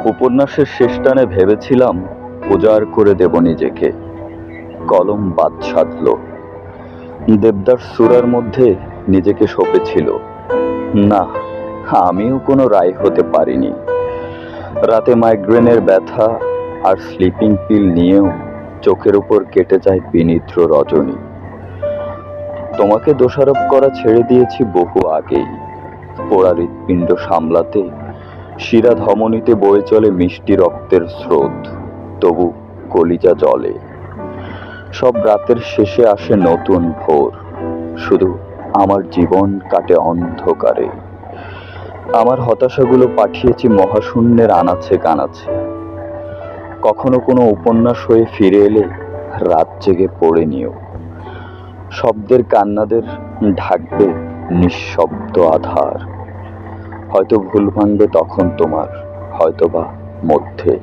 উপন্যাসের শেষ টানে ভেবেছিলাম উজাড় করে দেব নিজেকে। কলম বাদ সাধল। দেবদাস সুরার মধ্যে নিজেকে সঁপেছিল। না, আমিও কোনো রায় হতে পারিনি। রাতে মাইগ্রেনের ব্যথা আর স্লিপিং পিল নিয়েও চোখের উপর কেটে যায় বিনিদ্র রজনী। তোমাকে দোষারোপ করা ছেড়ে দিয়েছি বহু আগেই। পোড়া হৃৎপিণ্ড সামলাতে শিরা ধমনীতে বয়ে চলে মিষ্টি রক্তের স্রোত, তবু কলিজা জলে। সব রাতের শেষে আসে নতুন ভোর, শুধু আমার জীবন কাটে অন্ধকারে। আমার হতাশাগুলো পাঠিয়েছি মহাশূন্যের আনাচে কানাচে। কখনো কোনো উপন্যাস হয়ে ফিরে এলে রাত জেগে পড়ে নিও। শব্দের কান্নাদের ঢাকবে নিঃশব্দ আধার। হয়তো ভুল ভাঙবে তখন তোমার, হয়তোবা মধ্যে।